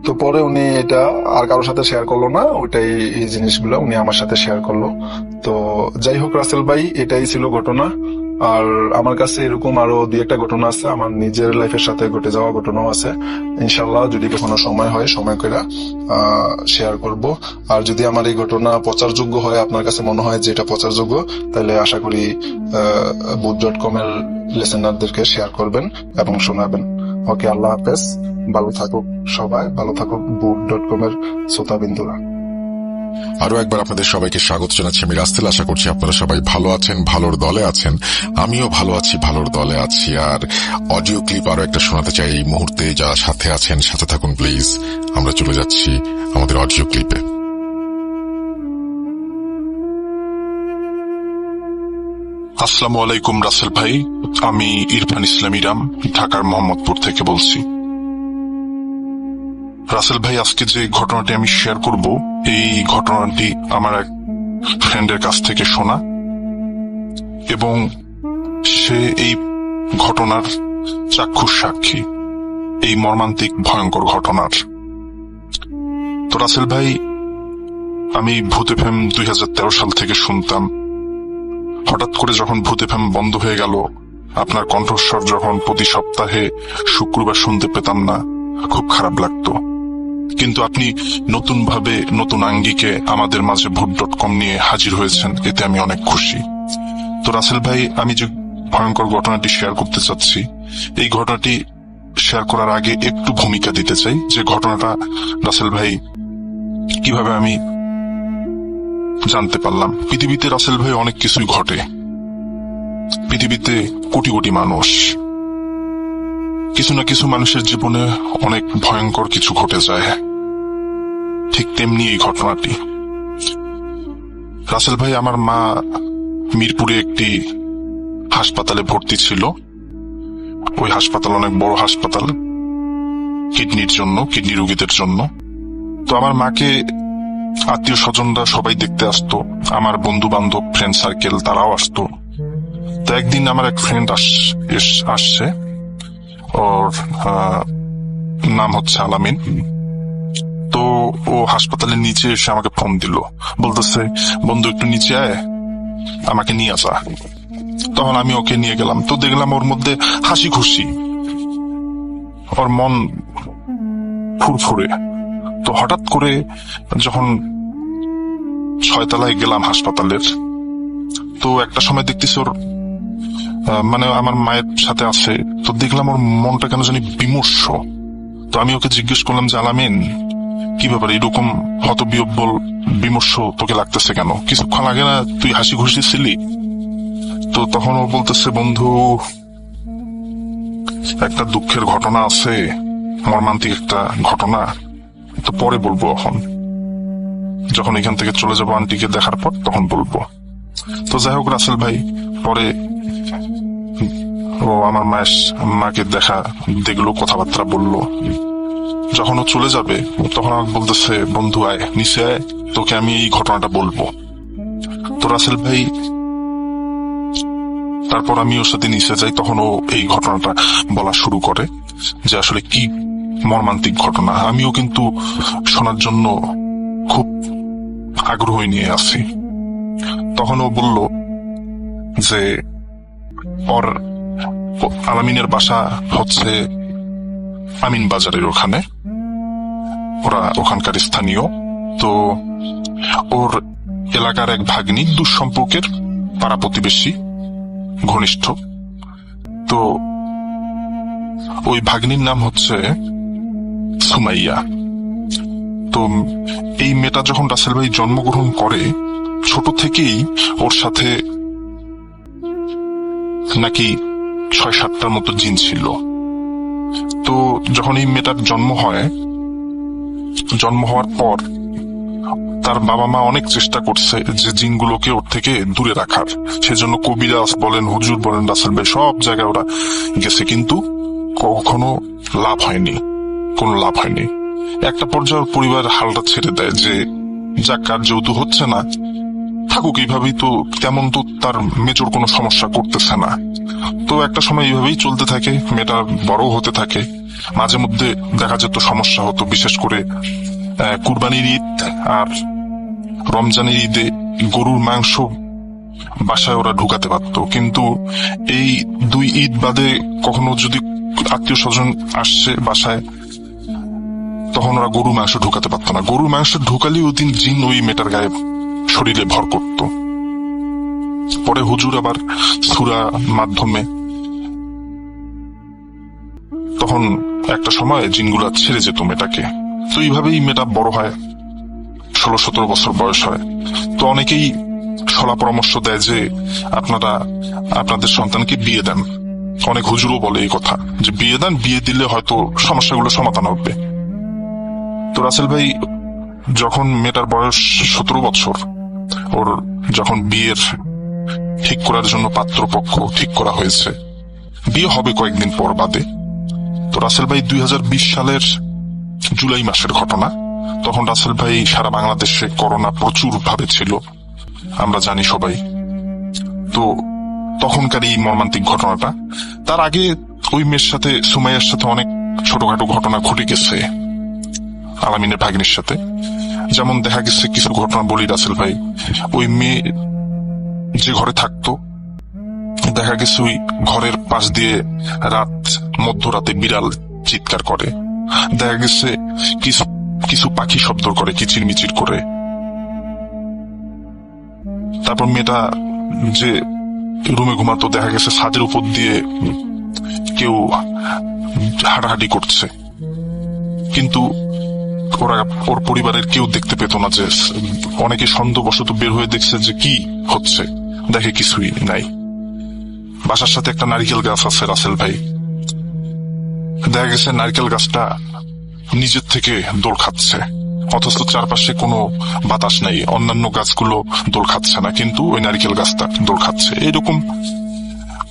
তো পরে উনি এটা আর কারোর সাথে শেয়ার করলো না, ওইটাই এই জিনিসগুলো উনি আমার সাথে শেয়ার করলো। তো যাই হোক রাসেল ভাই, এটাই ছিল ঘটনা। আর আমার কাছে এরকম আরো 2-1টা ঘটনা আছে, আমার নিজের লাইফের সাথে ঘটে যাওয়া ঘটনাও আছে। ইনশাল্লাহ যদি কখনো সময় হয়, সময় করে শেয়ার করব। আর যদি আমার এই ঘটনা প্রচারযোগ্য হয়, আপনার কাছে মনে হয় যে এটা প্রচারযোগ্য, তাহলে আশা করি boot.com এর লিসেনারদেরকে শেয়ার করবেন এবং শোনাবেন। ওকে, আল্লাহ হাফেজ, ভালো থাকুক সবাই, ভালো থাকুক boot.com এর শ্রোতাবিন্দুরা। আরো একবার আপনাদের সবাইকে স্বাগত জানাচ্ছি আমি রাস্তেল। আশা করছি আপনারা সবাই ভালো আছেন, ভালোর দলে আছেন। আমিও ভালো আছি, ভালোর দলে আছি। আর অডিও ক্লিপ আরো একটা শোনাতে চাই এই মুহূর্তে। যারা সাথে আছেন সাথে থাকুন প্লিজ। আমরা চলে যাচ্ছি আমাদের অডিও ক্লিপে। আসসালামু আলাইকুম রাসেল ভাই, আমি ইরফান ইসলাম ইরাম ঢাকার মোহাম্মদপুর থেকে বলছি। রাসেল ভাই, আজকে যে ঘটনাটি আমি শেয়ার করব, এই ঘটনাটি আমার এক ফ্রেন্ডের কাছ থেকে শোনা এবং সে এই ঘটনার চাক্ষুষ সাক্ষী, এই মর্মান্তিক ভয়ঙ্কর ঘটনার। তো রাসেল ভাই, আমি ভূত এফএম 2013 সাল থেকে শুনতাম। হঠাৎ করে যখন ভূত এফএম বন্ধ হয়ে গেল, আপনার কণ্ঠস্বর যখন প্রতি সপ্তাহে শুক্রবার শুনতে পেতাম না, খুব খারাপ লাগতো। কিন্তু আপনি নতুন ভাবে, নতুন আঙ্গিকে আমাদের মাঝে ভূত.com নিয়ে হাজির হয়েছেন, এতে আমি অনেক খুশি। তো রাসেল ভাই, আমি যে ভয়ঙ্কর ঘটনাটি শেয়ার করতে চাচ্ছি, এই ঘটনাটি শেয়ার করার আগে একটু ভূমিকা দিতে চাই যে ঘটনাটা রাসেল ভাই কিভাবে আমি জানতে পারলাম। পৃথিবীতে রাসেল ভাই অনেক কিছুই ঘটে, পৃথিবীতে কোটি কোটি মানুষ, কিছু না কিছু মানুষের জীবনে অনেক ভয়ঙ্কর কিছু ঘটে যায়। ঠিক তেমনি এই ঘটনাটি। রাসেল ভাই, আমার মা মিরপুরে একটি হাসপাতালে ভর্তি ছিল। ওই হাসপাতাল অনেক বড় হাসপাতাল, কিডনির জন্য, কিডনি রোগীদের জন্য। তো আমার মাকে আত্মীয় স্বজনরা সবাই দেখতে আসতো, আমার বন্ধু বান্ধব, ফ্রেন্ড সার্কেল তারাও আসতো। তো একদিন আমার এক ফ্রেন্ড আসছে, ওর নাম হচ্ছে আলামিন। তো ও হাসপাতালের নিচে এসে আমাকে ফোন দিল, বলতেছে, বন্ধু একটু নিচে আয়, আমাকে নিয়ে আসা। তখন আমি ওকে নিয়ে গেলাম। তো দেখলাম ওর মধ্যে হাসি খুশি, ওর মন ফুরফুরে। তো হঠাৎ করে যখন 6 তলায় গেলাম হাসপাতালের, তো একটা সময় দেখতেছি ওর মানে আমার মায়ের সাথে আছে, তো দেখলাম ওর মনটা কেন জানি বিমর্ষ। তো আমি ওকে জিজ্ঞেস করলাম যে, আলামিন কি ব্যাপার, এরকম হতবিহ্বল বিমর্ষ তোকে লাগতেছে কেন? কিছুক্ষণ আগে না তুই হাসি খুশি ছিলি? তো তখন ও বলতেছে, বন্ধু একটা দুঃখের ঘটনা আছে, মর্মান্তিক একটা ঘটনা, তো পরে বলবো, এখন যখন এখান থেকে চলে যাবো আন্টিকে দেখার পর তখন বলবো। তো যাই হোক রাসেল ভাই, পরে ও আমার মাকে দেখলো, কথাবার্তা বললো। যখন ও চলে যাবে তখন আমাকে বলতেছে, বন্ধু আয় নিচে আয়, তোকে আমি এই ঘটনাটা বলবো। তো রাসেল ভাই, তারপর আমি ওর সাথে নিচে যাই। তখন ও এই ঘটনাটা বলা শুরু করে যে আসলে কি মর্মান্তিক ঘটনা। আমিও কিন্তু শোনার জন্য খুব আগ্রহ নিয়ে আছি। তখন ও বলল যে ওর আলামিনের বাসা হচ্ছে আমিন বাজারের ওখানে, ওরা ওখানকার স্থানীয়। তো ওর এলাকার এক ভাগ্নি, দুঃসম্পর্কের পাড়া প্রতিবেশী, ঘনিষ্ঠ। তো ওই ভাগ্নির নাম হচ্ছে সুমাইয়া। তো এই মেয়েটা যখন রাসেল ভাই জন্মগ্রহণ করে, ছোট থেকেই ওর সাথে নাকি 6-7টার মতো জিন ছিল। তো যখন এই মেয়েটার জন্ম হওয়ার পর তার বাবা মা অনেক চেষ্টা করছে যে জিনগুলোকে ওর থেকে দূরে রাখার। সেজন্য কবিরাজ বলেন, হুজুর বলেন, রাসেল ভাই সব জায়গায় ওরা গেছে, কিন্তু কখনো কোনো লাভ হয়নি। একটা পর্যায়ে পরিবার হালটা ছেড়ে দেয় যে যাক, কার যেহেতু হচ্ছে না, থাকুক এইভাবেই, তো তেমন তো তার মেজর কোনো সমস্যা করতেছে না। তো একটা সময় এইভাবেই চলতে থাকে, মেয়েটা বড় হতে থাকে। মাঝে মধ্যে দেখা যেত সমস্যা হতো, বিশেষ করে কুরবানির ঈদ আর রমজানের ঈদে গরুর মাংস বাসায় ওরা ঢুকাতে পারত, কিন্তু এই 2 ঈদ বাদে কখনো যদি আত্মীয় স্বজন আসছে বাসায়, তখন ওরা গরুর মাংস ঢুকাতে পারত না। গরুর মাংস ঢুকালেই ওই দিন জিন ওই মেয়েটার গায়ে শরীরে ভর করত। পরে হুজুর আবার সূরা মাধ্যমে তখন একটা সময় জিনগুলা ছেড়ে যেত মেয়েটাকে। তো এইভাবেই মেয়েটা বড় হয়, 16-17 বছর বয়স হয়। তো অনেকেই সলা পরামর্শ দেয় যে আপনারা আপনাদের সন্তানকে বিয়ে দেন। অনেক হুজুরও বলে এই কথা যে বিয়ে দেন, বিয়ে দিলে হয়তো সমস্যাগুলো সমাধান হবে। তো রাসেল ভাই, যখন মেয়েটার বয়স 17 বছর, ওর যখন বিয়ের ঠিক করার জন্য পাত্রপক্ষ ঠিক করা হয়েছে। বিয়ে হবে কয়েকদিন পর বাদে। তো রাসেল ভাই 2020 সালের জুলাই মাসের ঘটনা। তখন রাসেল ভাই সারা বাংলাদেশে করোনা প্রচুর ভাবে ছিল, আমরা জানি সবাই। তো তখনকার এই মর্মান্তিক ঘটনাটা, তার আগে ওই মেয়ের সাথে, সুমাইয়ার সাথে অনেক ছোটখাটো ঘটনা ঘটে গেছে আলামিনের ভাগ্নির সাথে। যেমন দেখা গেছে, কিছু ঘটনা বলি রাসেল ভাই। ওই মেয়ে যে ঘরে থাকতো, দেখা গেছে ওই ঘরের পাশ দিয়ে মধ্যরাতে বিড়াল চিৎকার করে। দেখা গেছে কিছু পাখি শব্দ করে, কিচির মিচির করে। তারপর মেয়েটা যে রুমে ঘুমাতো, দেখা গেছে ছাদের উপর দিয়ে কেউ হাঁটাহাঁটি করছে, কিন্তু ওর পরিবারের কেউ দেখতে পেত না। যে অনেকে সন্দেহবশত বের হয়ে দেখছে যে কি হচ্ছে, দেখে কিছুই নাই। বাসার সাথে একটা নারিকেল গাছ আছে রাসেল ভাই, দেখা গেছে নারিকেল গাছটা নিজের থেকে দোল খাচ্ছে, অথচ চারপাশে কোনো বাতাস নাই, অন্যান্য গাছগুলো দোল খাচ্ছে না, কিন্তু ওই নারিকেল গাছটা দোল খাচ্ছে। এরকম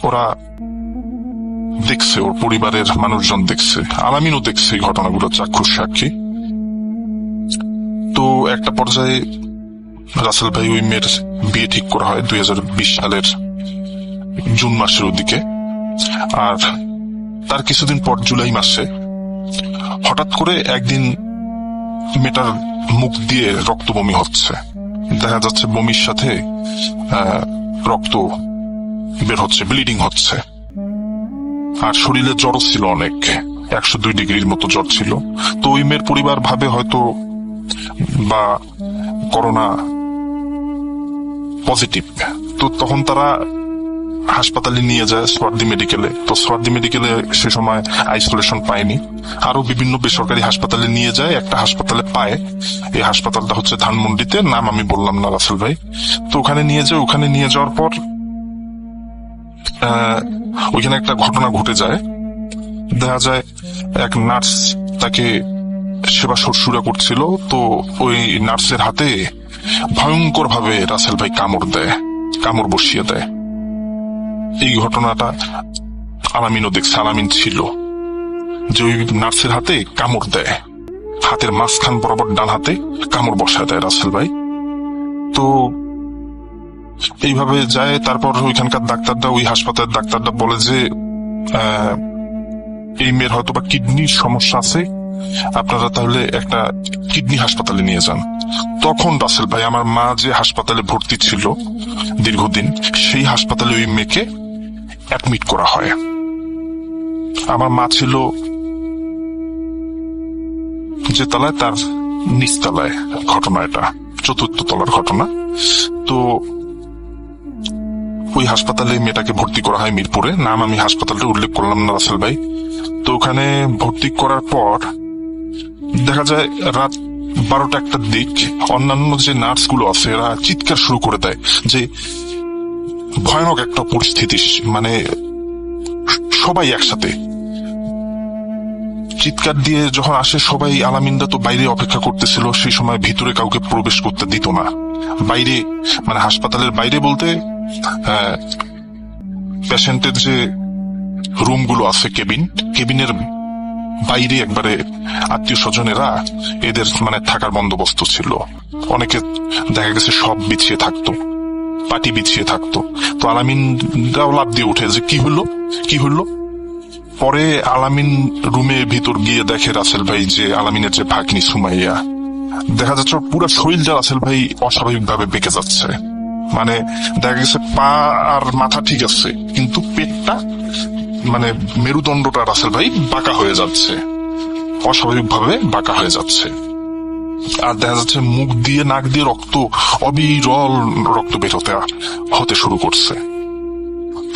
ওরা দেখছে, ওর পরিবারের মানুষজন দেখছে, আলামিনও দেখছে এই ঘটনাগুলো, চাক্ষুষ সাক্ষী। তো একটা পর্যায়ে রাসেল ভাই ওই মেয়ের বিয়ে ঠিক করা হয় 2020 সালের জুন মাসের ওদিকে। আর তার কিছুদিন পর জুলাই মাসে হঠাৎ করে একদিন মেয়েটার মুখ দিয়ে রক্ত বমি হচ্ছে, দেখা যাচ্ছে বমির সাথে রক্ত বের হচ্ছে, ব্লিডিং হচ্ছে। আর শরীরে জ্বর ছিল অনেক, 102 ডিগ্রির মতো জ্বর ছিল। তো ওই মেয়ের পরিবার ভাবে হয়তো বা করোনা পজিটিভ। তো তখন তারা হাসপাতালে নিয়ে যায়, সোয়ার্দি মেডিকেলে। তো সোয়ার্দি মেডিকেলে সে সময় আইসোলেশন পায়নি, আরো বিভিন্ন বেসরকারি হাসপাতালে নিয়ে যায়। একটা হাসপাতালে পায়, এই হাসপাতালটা হচ্ছে ধানমন্ডিতে, নাম আমি বললাম না রাসেল ভাই। তো ওখানে নিয়ে যায়। ওখানে নিয়ে যাওয়ার পর ওইখানে একটা ঘটনা ঘটে যায়। দেখা যায় এক নার্স তাকে সেবা শুশ্রূষা করছিল। তো ওই নার্সের হাতে ভয়ঙ্কর ভাবে রাসেল ভাই কামড় বসিয়ে দেয়। এই ঘটনাটা আলামিনও দেখছে, আলামিন ছিল, যে ওই নার্সের হাতে কামড় দেয়, হাতের মাঝখান বরাবর ডান হাতে কামড় বসায় দেয় রাসেল ভাই। তো এইভাবে যায়। তারপর ওইখানকার ডাক্তারটা, ওই হাসপাতালের ডাক্তারটা বলে যে এই মেয়ের হয়তো বা কিডনির সমস্যা আছে, আপনারা তাহলে একটা কিডনি হাসপাতালে নিয়ে যান। তখন রাসেল ভাই, আমার মা যে হাসপাতালে ভর্তি ছিল দীর্ঘদিন, সেই হাসপাতালে ওই মেয়েকে অ্যাডমিট করা হয়। আমার মা ছিল যে তলায়, তার নিচতলায় ঘটনা, এটা 4th তলার ঘটনা। তো ওই হাসপাতালে মেয়েটাকে ভর্তি করা হয় মিরপুরে, নাম আমি হাসপাতালটা উল্লেখ করলাম না রাসেল ভাই। তো ওখানে ভর্তি করার পর দেখা যায় রাত 12টা-1টার দিক অন্যান্য যে নার্স গুলো আছে এরা চিৎকার শুরু করে দেয়, যে ভয়ানক একটা পরিস্থিতি, মানে সবাই একসাথে চিৎকার দিয়ে যখন আসে সবাই। আলামিনরা তো বাইরে অপেক্ষা করতেছিল, সেই সময় ভিতরে কাউকে প্রবেশ করতে দিত না। বাইরে, মানে হাসপাতালের বাইরে বলতে পেশেন্টের যে রুম গুলো আছে, কেবিনের বাইরে একবারে আত্মীয় স্বজনেরা এদের মানে থাকার বন্দোবস্ত ছিল। অনেকে দেখা গেছে সব বিছিয়ে থাকতো, পাটি বিছিয়ে থাকতো। তো আলামিনরাও লাফ দিয়ে উঠে যে কি হলো। পরে আলামিন রুমে ভিতর গিয়ে দেখে রাসেল ভাই যে আলামিনের যে ভাগ্নি সুমাইয়া, দেখা যাচ্ছে পুরো শরীরটা রাসেল ভাই অস্বাভাবিক ভাবে বেঁকে যাচ্ছে। মানে দেখা গেছে পা আর মাথা ঠিক আছে, কিন্তু পেটটা, মানে মেরুদণ্ডটা রাসেল ভাই বাঁকা হয়ে যাচ্ছে, অস্বাভাবিক ভাবে বাঁকা হয়ে যাচ্ছে। আর দেখা যাচ্ছে মুখ দিয়ে, নাক দিয়ে অবিরল রক্ত বের হতে শুরু করছে।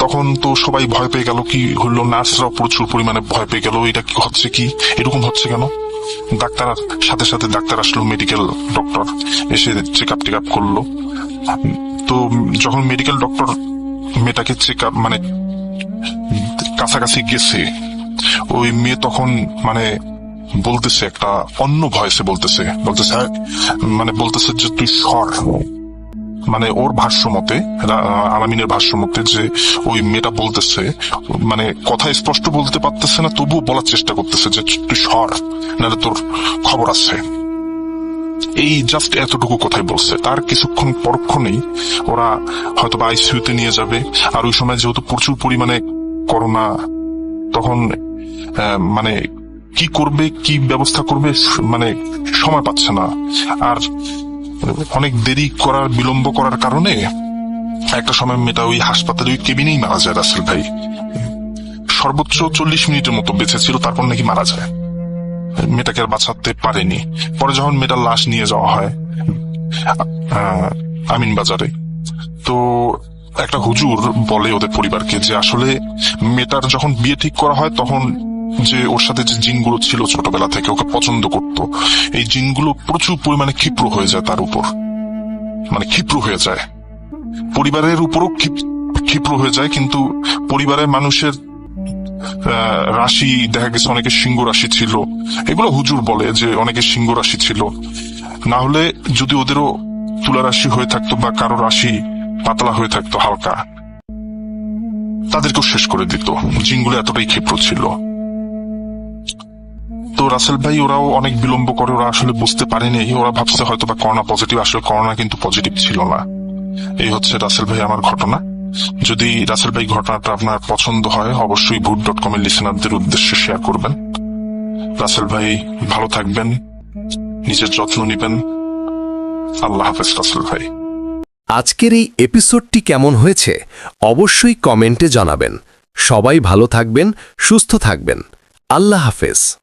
তখন তো সবাই ভয় পেয়ে গেল, কি হলো, নার্সরাও প্রচুর পরিমাণে ভয় পেয়ে গেল, এটা কি হচ্ছে, কি এরকম হচ্ছে কেন। সাথে সাথে ডাক্তার আসলো, মেডিকেল ডক্টর এসে চেক আপ করলো। তো যখন মেডিকেল ডক্টর মেয়েটাকে চেক আপ, মানে কাছাকাছি গেছে, ওই মেয়ে তখন মানে বলতেছে, একটা অন্য ভয়েসে বলতেছে যে তুই সর, মানে ওর ভাষ্য মতে, আলামিনের ভাষ্য মতে, যে ওই মেয়েটা বলতেছে, মানে কথা স্পষ্ট বলতে পারতেছে না, তবুও বলার চেষ্টা করতেছে যে তুই সর, নাহলে তোর খবর আছে। এই জাস্ট এতটুকু কথাই বলছে। তার কিছুক্ষণ পরক্ষণেই ওরা হয়তো বা আইসিইউতে নিয়ে যাবে। আর ওই সময় যেহেতু প্রচুর পরিমাণে করোনা, তখন মানে কি করবে, কি ব্যবস্থা করবে, মানে সময় পাচ্ছে না। আর অনেক দেরি করার, বিলম্ব করার কারণে একটা সময় মেয়েটা ওই হাসপাতালে ওই কেবিনেই মারা যায়। রাসেল ভাই সর্বোচ্চ 40 মিনিটের মতো বেঁচে ছিল, তারপর নাকি মারা যায়। মেয়েটাকে আর বাঁচাতে পারেনি। পরে যখন মেয়েটার লাশ নিয়ে যাওয়া হয় আমিন বাজারে, তো একটা হুজুর বলে ওদের পরিবারকে যে আসলে মেয়েটার যখন বিয়ে ঠিক করা হয়, তখন যে ওর সাথে যে জিনগুলো ছিল ছোটবেলা থেকে ওকে পছন্দ করত, এই জিনগুলো প্রচুর পরিমাণে ক্ষিপ্র হয়ে যায় তার উপর, মানে ক্ষিপ্র হয়ে যায়। পরিবারের উপরও ক্ষিপ্র হয়ে যায়, কিন্তু পরিবারের মানুষের রাশি দেখা গেছে অনেকের সিংহ রাশি ছিল। এগুলো হুজুর বলে যে অনেকের সিংহ রাশি ছিল, না হলে যদি ওদেরও তুলা রাশি হয়ে থাকতো বা কারো রাশি পাতলা হয়ে থাকতো হালকা, তাদেরকেও শেষ করে দিত। জিনগুলো এতটাই ক্ষিপ্র ছিল। তো রাসেল ভাই ওরাও অনেক বিলম্ব করে, ওরা আসলে বুঝতে পারেনি। ওরা ভাবছে হয়তো বা করোনা পজিটিভ, আসলে করোনা কিন্তু পজিটিভ ছিল না। এই হচ্ছে রাসেল ভাই আমার ঘটনা। যদি রাসেল ভাই ঘটনাটা আপনার পছন্দ হয়, অবশ্যই ভূত.com এর লিসেনারদের উদ্দেশ্যে শেয়ার করবেন। রাসেল ভাই ভালো থাকবেন, নিজের যত্ন নিবেন। আল্লাহ হাফেজ রাসেল ভাই। আজকের এই এপিসোডটি কেমন হয়েছে অবশ্যই কমেন্টে জানাবেন। সবাই ভালো থাকবেন, সুস্থ থাকবেন। আল্লাহ হাফেজ।